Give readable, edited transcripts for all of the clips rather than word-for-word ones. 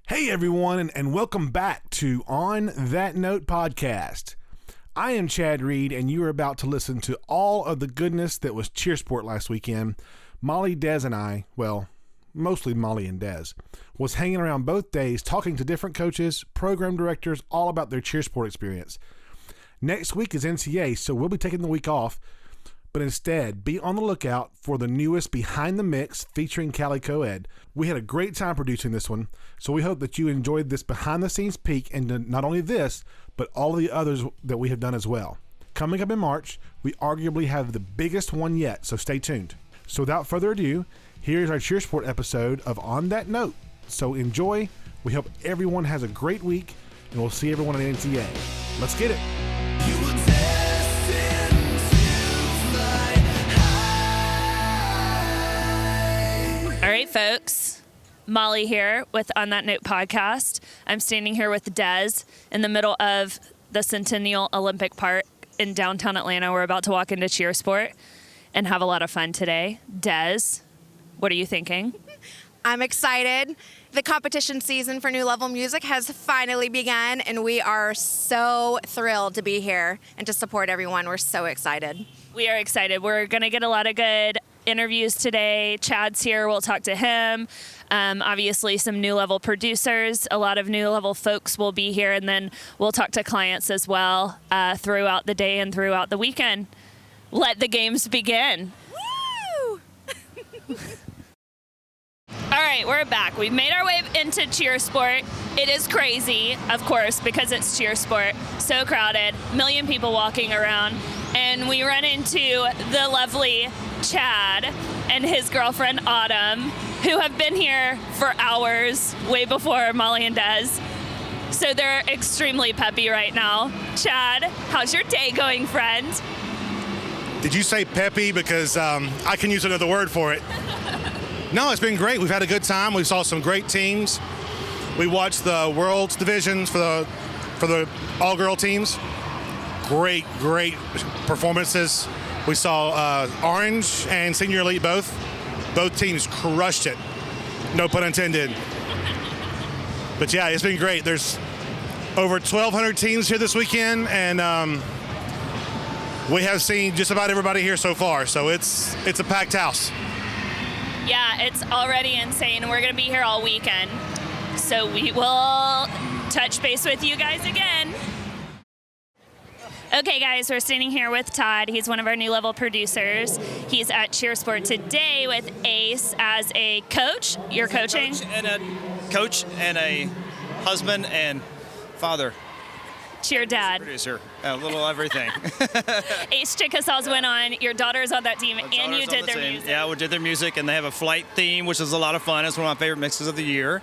Hey everyone, and welcome back to On That Note podcast. I am Chad Reed, and you are about to listen to all of the goodness that was Cheersport last weekend. Molly, Des, and I, well, mostly Molly and Des, was hanging around both days talking to different coaches, program directors, all about their Cheersport experience. Next week is NCA, so we'll be taking the week off, but instead, be on the lookout for the newest Behind the Mix featuring Cali Co-Ed. We had a great time producing this one, so we hope that you enjoyed this behind-the-scenes peek into not only this, but all of the others that we have done as well. Coming up in March, we arguably have the biggest one yet, so stay tuned. So without further ado, here's our Cheersport episode of On That Note. So enjoy. We hope everyone has a great week, and we'll see everyone at NCA. Let's get it. All right, folks. Molly here with On That Note podcast. I'm standing here with Des in the middle of the Centennial Olympic Park in downtown Atlanta. We're about to walk into Cheersport and have a lot of fun today. Des, what are you thinking? I'm excited. The competition season for New Level Music has finally begun, and we are so thrilled to be here and to support everyone. We're so excited. We are excited. We're going to get a lot of good interviews today. Chad's here. We'll talk to him. Obviously, some New Level producers. A lot of New Level folks will be here, and then we'll talk to clients as well throughout the day and throughout the weekend. Let the games begin. Woo! All right, we're back. We've made our way into Cheersport. It is crazy, of course, because it's Cheersport. So crowded, million people walking around. And we run into the lovely Chad and his girlfriend Autumn, who have been here for hours, way before Molly and Des. So they're extremely peppy right now. Chad, how's your day going, friend? Did you say peppy? Because I can use another word for it. No, it's been great. We've had a good time. We saw some great teams. We watched the World's divisions for the all-girl teams. Great performances. We saw Orange and Senior Elite both. Both teams crushed it. No pun intended. But yeah, it's been great. There's over 1,200 teams here this weekend, and we have seen just about everybody here so far. So it's a packed house. Yeah, it's already insane. We're going to be here all weekend. So we will touch base with you guys again. Okay, guys, we're standing here with Todd. He's one of our New Level producers. He's at Cheersport today with Ace as a coach. You're coaching? Coach and a husband and father. Cheer dad. Producer. A little everything. Ace Chickasaws went on. Your daughter's on that team, and you did their music. Yeah, we did their music, and they have a flight theme, which is a lot of fun. It's one of my favorite mixes of the year.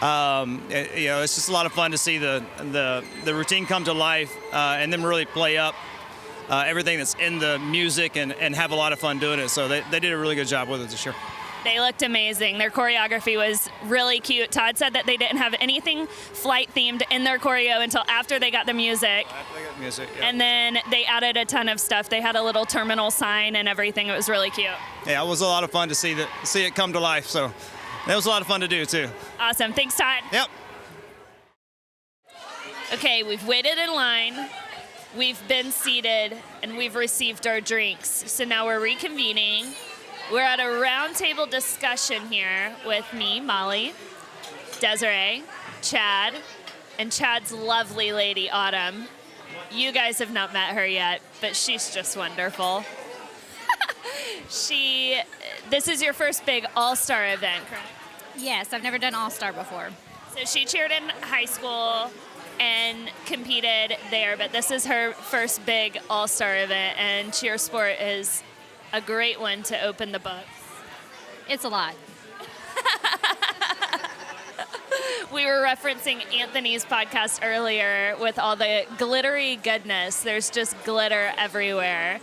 It's just a lot of fun to see the routine come to life and then really play up everything that's in the music and have a lot of fun doing it. So they did a really good job with it this year. They looked amazing. Their choreography was really cute. Todd said that they didn't have anything flight themed in their choreo until after they got the music. After they got music, yeah. And then they added a ton of stuff. They had a little terminal sign and everything. It was really cute. Yeah, it was a lot of fun to see it come to life. So that was a lot of fun to do too. Awesome. Thanks, Todd. Yep. Okay, we've waited in line. We've been seated, and we've received our drinks. So now we're reconvening. We're at a roundtable discussion here with me, Molly, Desiree, Chad, and Chad's lovely lady, Autumn. You guys have not met her yet, but she's just wonderful. This is your first big all-star event, correct? Yes, I've never done all-star before. So she cheered in high school and competed there, but this is her first big all-star event, and Cheersport is a great one to open the books. It's a lot. We were referencing Anthony's podcast earlier with all the glittery goodness. There's just glitter everywhere.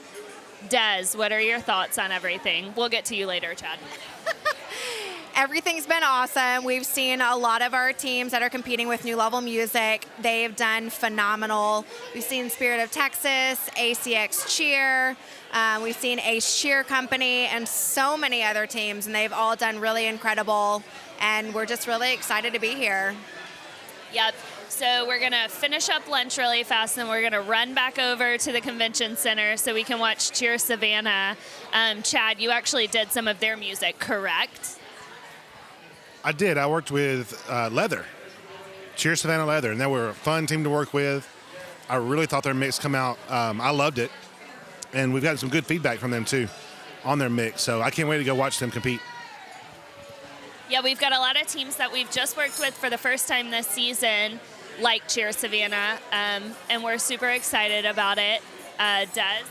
Des, what are your thoughts on everything? We'll get to you later, Chad. Everything's been awesome. We've seen a lot of our teams that are competing with New Level Music. They've done phenomenal. We've seen Spirit of Texas, ACX Cheer. We've seen Ace Cheer Company and so many other teams, and they've all done really incredible. And we're just really excited to be here. Yep. So we're going to finish up lunch really fast, and we're going to run back over to the convention center so we can watch Cheer Savannah. Chad, you actually did some of their music, correct? I did. I worked with Leather, Cheer Savannah Leather, and they were a fun team to work with. I really thought their mix come out. I loved it, and we've gotten some good feedback from them too on their mix. So I can't wait to go watch them compete. Yeah, we've got a lot of teams that we've just worked with for the first time this season, like Cheer Savannah, and we're super excited about it. Des?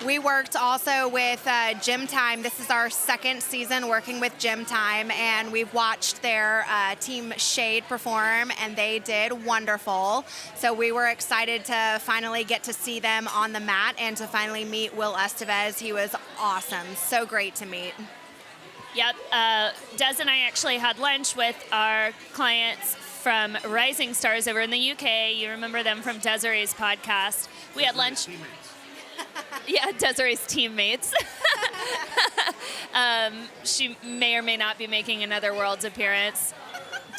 We worked also with Gym Time. This is our second season working with Gym Time, and we've watched their team Shade perform, and they did wonderful. So we were excited to finally get to see them on the mat and to finally meet Will Estevez. He was awesome. So great to meet. Yep. Des and I actually had lunch with our clients from Rising Stars over in the UK. You remember them from Desiree's podcast. We had lunch. Yeah, Desiree's teammates. She may or may not be making another Worlds appearance.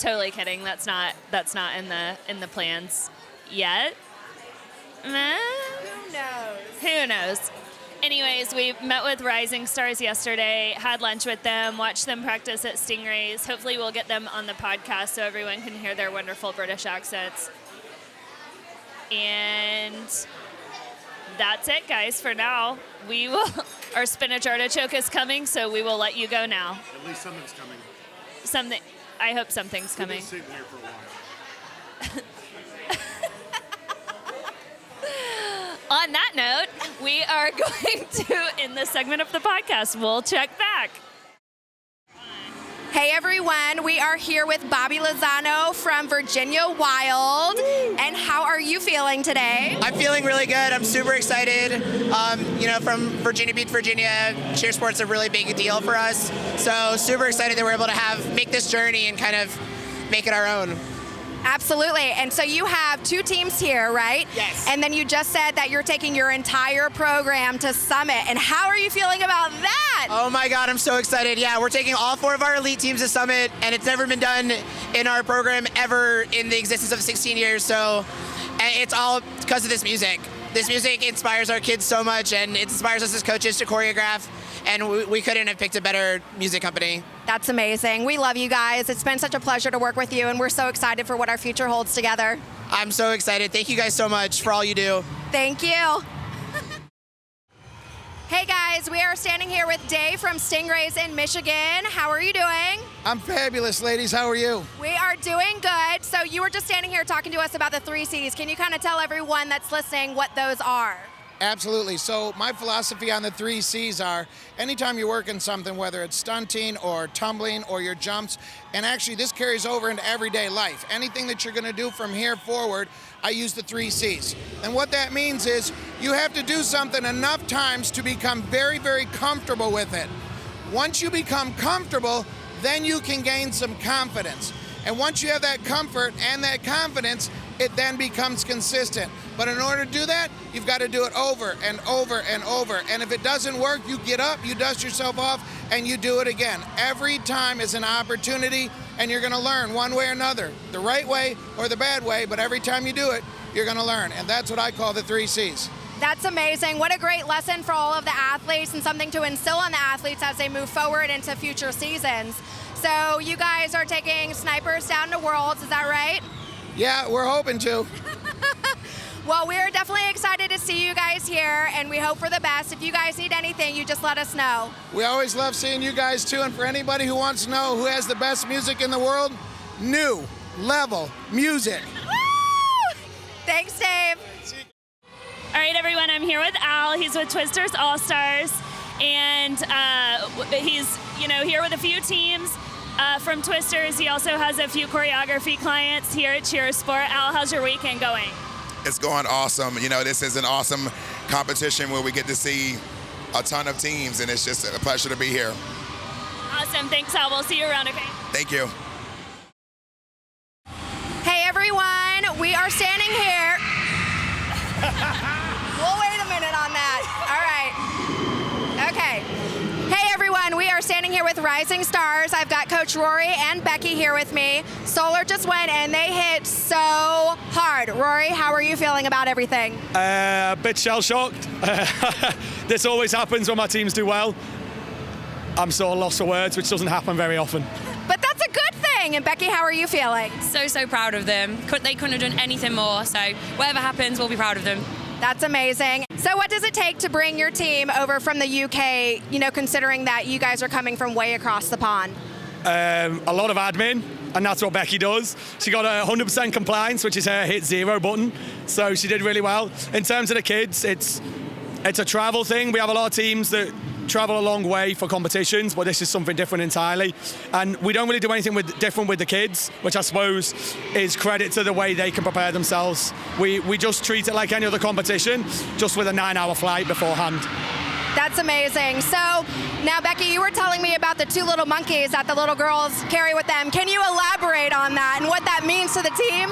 Totally kidding. That's not in the plans yet. Who knows? Who knows? Anyways, we met with Rising Stars yesterday, had lunch with them, watched them practice at Stingrays. Hopefully we'll get them on the podcast so everyone can hear their wonderful British accents. And that's it, guys, for now. We will. Our spinach artichoke is coming, so we will let you go now. At least something's coming. Something. I hope something's coming. We've been sitting here for a while. On that note, we are going to end this segment of the podcast. We'll check back. Hey everyone, we are here with Bobby Lozano from Virginia Wild. And how are you feeling today? I'm feeling really good. I'm super excited. From Virginia Beach, Virginia, Cheersport's a really big deal for us. So super excited that we're able to make this journey and kind of make it our own. Absolutely. And so you have two teams here, right? Yes. And then you just said that you're taking your entire program to Summit. And how are you feeling about that? Oh my God, I'm so excited. Yeah, we're taking all 4 of our elite teams to Summit, and it's never been done in our program ever in the existence of 16 years. So it's all because of this music. This music inspires our kids so much, and it inspires us as coaches to choreograph. And we couldn't have picked a better music company. That's amazing. We love you guys. It's been such a pleasure to work with you, and we're so excited for what our future holds together. I'm so excited. Thank you guys so much for all you do. Thank you. Hey guys, we are standing here with Dave from Stingrays in Michigan. How are you doing? I'm fabulous, ladies. How are you? We are doing good. So you were just standing here talking to us about the 3 C's. Can you kind of tell everyone that's listening what those are? Absolutely. So my philosophy on the 3 C's are anytime you're working something, whether it's stunting or tumbling or your jumps, and actually this carries over into everyday life. Anything that you're going to do from here forward, I use the 3 C's. And what that means is you have to do something enough times to become very, very comfortable with it. Once you become comfortable, then you can gain some confidence. And once you have that comfort and that confidence, it then becomes consistent. But in order to do that, you've got to do it over and over and over. And if it doesn't work, you get up, you dust yourself off, and you do it again. Every time is an opportunity, and you're going to learn one way or another, the right way or the bad way, but every time you do it, you're going to learn. And that's what I call the 3 C's. That's amazing. What a great lesson for all of the athletes and something to instill on the athletes as they move forward into future seasons. So you guys are taking snipers down to Worlds, is that right? Yeah, we're hoping to. Well, we're definitely excited to see you guys here, and we hope for the best. If you guys need anything, you just let us know. We always love seeing you guys too, and for anybody who wants to know who has the best music in the world, New Level Music. Woo! Thanks, Dave. All right, everyone, I'm here with Al. He's with Twisters Allstars, and he's here with a few teams from Twisters. He also has a few choreography clients here at Cheersport. Al, how's your weekend going? It's going awesome. This is an awesome competition where we get to see a ton of teams, and it's just a pleasure to be here. Awesome. Awesome. Thanks, Al. We'll see you around, okay? Thank you. Hey everyone, we are standing here. We'll wait a minute on that. All right. Okay. Hey everyone, we are standing here with Rising Stars. I've got Coach Rory and Becky here with me. Solar just went and they hit so hard. Rory, how are you feeling about everything? A bit shell-shocked. This always happens when my teams do well. I'm sort of lost for words, which doesn't happen very often. But that's a good thing. And Becky, how are you feeling? So proud of them. They couldn't have done anything more. So whatever happens, we'll be proud of them. That's amazing. So what does it take to bring your team over from the UK, considering that you guys are coming from way across the pond? A lot of admin, and that's what Becky does. She got a 100% compliance, which is her hit 0 button. So she did really well. In terms of the kids, it's a travel thing. We have a lot of teams that travel a long way for competitions, but this is something different entirely. And we don't really do anything different with the kids, which I suppose is credit to the way they can prepare themselves. We just treat it like any other competition, just with a 9-hour flight beforehand. That's amazing. So now, Becky, you were telling me about the 2 little monkeys that the little girls carry with them. Can you elaborate on that and what that means to the team?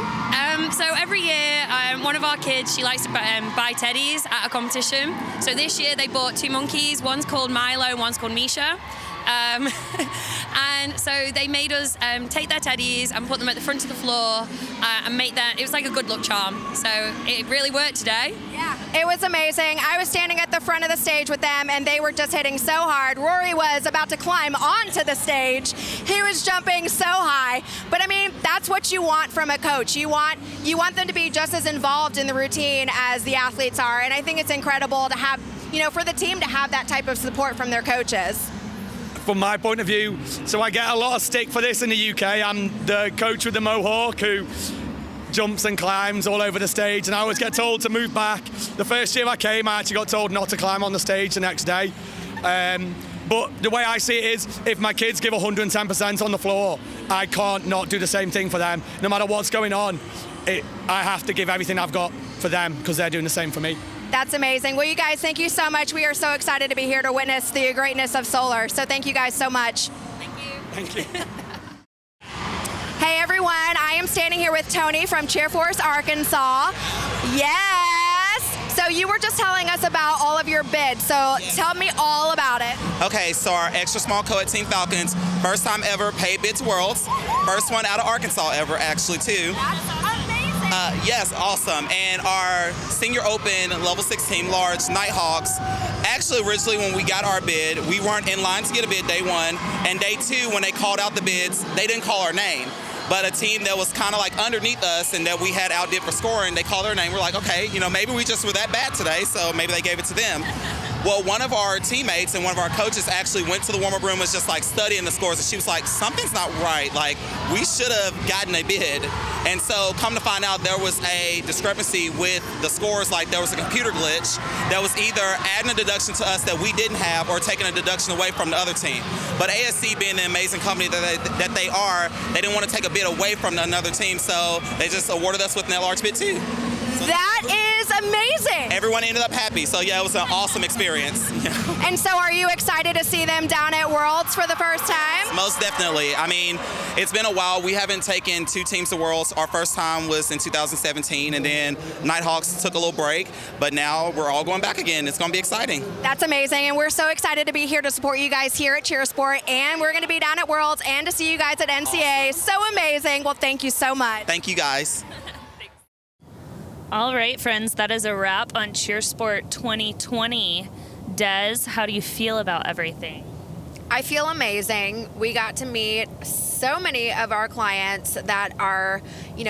So every year, one of our kids, she likes to buy teddies at a competition. So this year they bought 2 monkeys. One's called Milo and one's called Misha. And so they made us take their teddies and put them at the front of the floor and make that. It was like a good luck charm. So it really worked today. Yeah, it was amazing. I was standing at the front of the stage with them and they were just hitting so hard. Rory was about to climb onto the stage. He was jumping so high. But I mean, that's what you want from a coach. You want them to be just as involved in the routine as the athletes are. And I think it's incredible to have, for the team to have that type of support from their coaches. From my point of view, so I get a lot of stick for this in the UK. I'm the coach with the mohawk who jumps and climbs all over the stage, and I always get told to move back. The first year I came, I actually got told not to climb on the stage the next day. But the way I see it is, if my kids give 110% on the floor, I can't not do the same thing for them. No matter what's going on, I have to give everything I've got for them because they're doing the same for me. That's amazing. Well, you guys, thank you so much. We are so excited to be here to witness the greatness of Solar. So thank you guys so much. Thank you. Hey, everyone. I am standing here with Tony from Cheersport, Arkansas. Yes. So you were just telling us about all of your bids. So tell me all about it. Okay, so our extra small co-ed Team Falcons, first time ever paid bids Worlds. First one out of Arkansas ever, actually, too. That's amazing. Yes, awesome. And our Senior Open Level 6 team, large Nighthawks, actually originally when we got our bid, we weren't in line to get a bid day 1. And day 2, when they called out the bids, they didn't call our name. But a team that was kind of like underneath us and that we had outdid for scoring, they called their name. We're like, okay, maybe we just were that bad today, so maybe they gave it to them. Well, one of our teammates and one of our coaches actually went to the warm-up room and was just like studying the scores, and she was like, something's not right. Like, we should have gotten a bid. And so come to find out there was a discrepancy with the scores, like there was a computer glitch that was either adding a deduction to us that we didn't have or taking a deduction away from the other team. But ASC, being the amazing company that they are, they didn't want to take a bid away from another team, so they just awarded us with an large bid too. That is amazing. Everyone ended up happy, so yeah, it was an awesome experience. And so are you excited to see them down at Worlds for the first time? Most definitely. I mean, it's been a while. We haven't taken 2 teams to Worlds. Our first time was in 2017, and then Nighthawks took a little break, but now we're all going back again. It's going to be exciting. That's amazing, and we're so excited to be here to support you guys here at Cheersport, and we're going to be down at Worlds and to see you guys at NCA. Awesome. So amazing. Well, thank you so much. Thank you, guys. All right, friends, that is a wrap on Cheersport 2020. Des, how do you feel about everything? I feel amazing. We got to meet so many of our clients that are,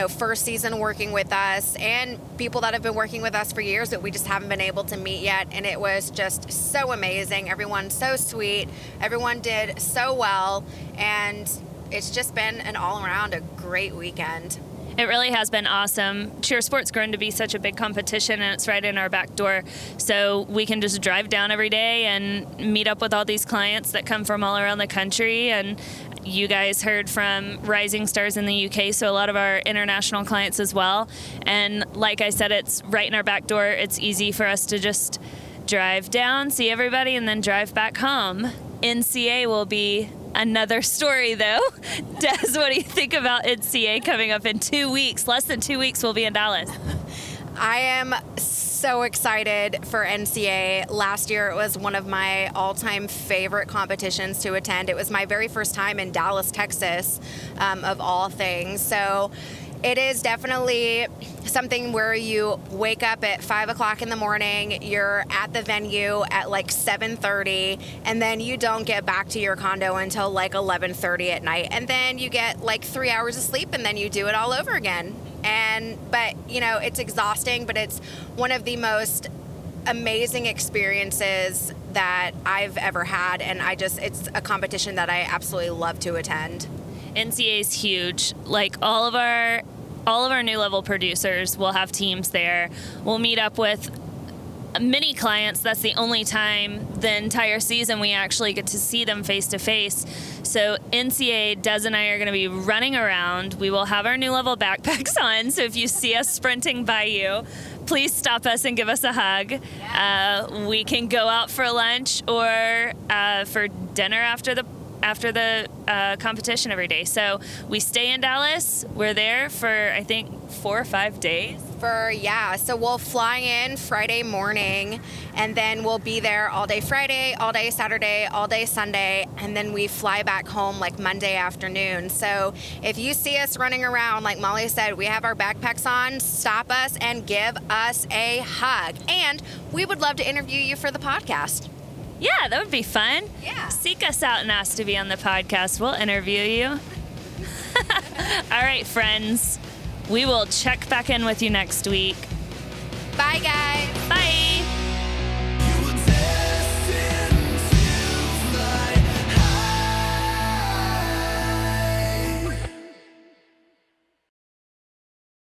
first season working with us, and people that have been working with us for years that we just haven't been able to meet yet. And it was just so amazing. Everyone's so sweet. Everyone did so well. And it's just been an all-around a great weekend. It really has been awesome. Cheersport's grown to be such a big competition, and it's right in our back door. So we can just drive down every day and meet up with all these clients that come from all around the country. And you guys heard from Rising Stars in the UK, so a lot of our international clients as well. And like I said, it's right in our back door. It's easy for us to just drive down, see everybody, and then drive back home. NCA will be Another story, though. Des, what do you think about NCA coming up in 2 weeks? Less than 2 weeks, we'll be in Dallas. I am so excited for NCA. Last year, it was one of my all-time favorite competitions to attend. It was my very first time in Dallas, Texas, of all things. So it is definitely something where you wake up at 5 o'clock in the morning, you're at the venue at like 7:30, and then you don't get back to your condo until like 11:30 at night. And then you get like 3 hours of sleep, and then you do it all over again. But you know, it's exhausting, but it's one of the most amazing experiences that I've ever had. And it's a competition that I absolutely love to attend. NCA is huge. Like all of our new level producers will have teams there. We'll meet up with many clients. That's the only time the entire season we actually get to see them face to face. So NCA, Des and I are going to be running around. We will have our new level backpacks on. So if you see us sprinting by you, please stop us and give us a hug. We can go out for lunch or for dinner after the competition every day. So we stay in Dallas. We're there for, I think, 4 or 5 days. So we'll fly in Friday morning, and then we'll be there all day Friday, all day Saturday, all day Sunday, and then we fly back home like Monday afternoon. So if you see us running around, like Molly said, we have our backpacks on, stop us and give us a hug. And we would love to interview you for the podcast. Yeah, that would be fun. Yeah. Seek us out and ask to be on the podcast. We'll interview you. All right, friends. We will check back in with you next week. Bye, guys.